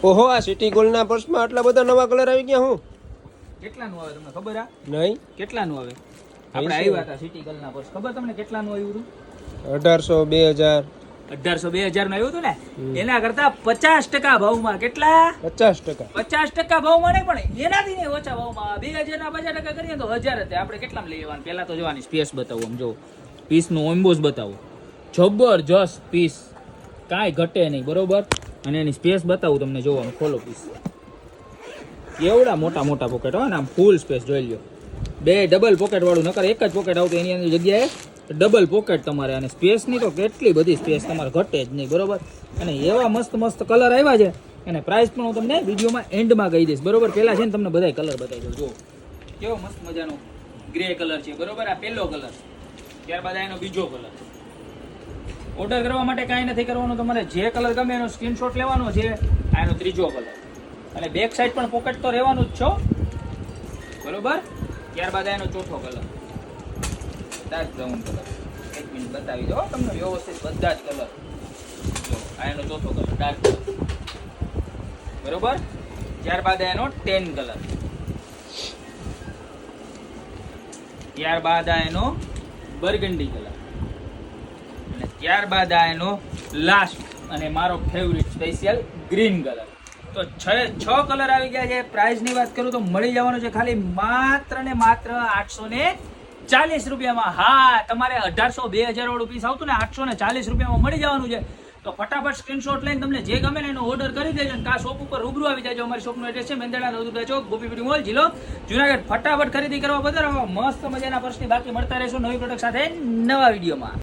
ઓહો, આ સિટી ગોલ્ડના પર્સમાં આટલા બધા નવા કલર આવી ગયા. હું કેટલાનું આવે તમને ખબર? આ નહીં. કેટલાનું આવે? આપણે આવ્યા હતા સિટી ગર્લના પર્સ, ખબર તમને કેટલાનું આવ્યું હતું? 1800, 2000. 1800 2000 નું આવ્યું હતું ને, એના કરતા 50% ભાવમાં. કેટલા? 50%. 50% ભાવમાં નહીં, પણ એનાથી નહીં ઓછા ભાવમાં. 2000 ના 50% કરીએ તો 1000 જ. આપણે કેટલામાં લઈ લેવાનું? પહેલા તો જોવાની સ્પેસ બતાવો. આમ જો પીસનું એમ્બોસ બતાવો, જબરજસ્ત પીસ, કાંઈ ઘટે નહીં, બરોબર. અને એની સ્પેસ બતાવું તમને, જોવાનું. ખોલો પીસ, એવડા મોટા મોટા પોકેટ હોય ને, આમ ફૂલ સ્પેસ જોઈ લ્યો. 2 ડબલ પોકેટ વાળું, નકર એક જ પોકેટ આવતું, એની અંદર જગ્યાએ ડબલ પોકેટ તમારે. અને સ્પેસની તો કેટલી બધી સ્પેસ, તમારે ઘટે જ નહીં, બરોબર. અને એવા મસ્ત મસ્ત કલર આવ્યા છે. અને પ્રાઇસ પણ હું તમને વિડીયોમાં એન્ડમાં કહી દઈશ, બરોબર. પહેલા છે ને તમને બધા કલર બતાવી દઉં. જો કેવો મસ્ત મજાનો ગ્રે કલર છે, બરોબર. આ પહેલો કલર, ત્યારબાદ એનો બીજો કલર. ઓર્ડર કરવા માટે કાંઈ નથી કરવાનું, તમારે જે કલર ગમે એનો સ્ક્રીનશોટ લેવાનો છે. આ એનો ત્રીજો કલર. અને બેક સાઈડ પણ પોકેટ તો રહેવાનું જ છો, બરોબર. ત્યારબાદ એનો ચોથો કલર, ડાર્ક બ્રાઉન કલર. એક મિનિટ બતાવી દો તમને વ્યવસ્થિત બધા જ કલર. જો આ એનો ચોથો કલર, ડાર્ક કલર, બરોબર. ત્યારબાદ એનો 10 કલર. ત્યારબાદ આ એનો બર્ગન્ડી કલર. અને ત્યારબાદ આ એનો લાસ્ટ અને મારો ફેવરિટ સ્પેશિયલ ગ્રીન કલર. તો 6 કલર આવી ગયા છે. પ્રાઇસની વાત કરું તો મળી જવાનું છે ખાલી માત્ર ને માત્ર 840 રૂપિયામાં. હા, તમારે 1800 2000 વાળું પીસ આવતું ને, 840 રૂપિયામાં મળી જવાનું છે. તો ફટાફટ સ્ક્રીનશોટ લઈને તમને જે ગમે ને એનો ઓર્ડર કરી દેજો. અને આ શોપ ઉપર રૂબરૂ આવી જાજો. અમારી શોપનું એડ્રેસ છે મેંદરડા નવદુર્ગા ચોક, ગોપી બ્યુટી મોલ, જિલ્લો જુનાગઢ. ફટાફટ ખરીદી કરવા પધારો. મસ્ત મજાના પર્સની બાકી મળતા રહેશો નવી પ્રોડક્ટ સાથે નવા વિડીયોમાં.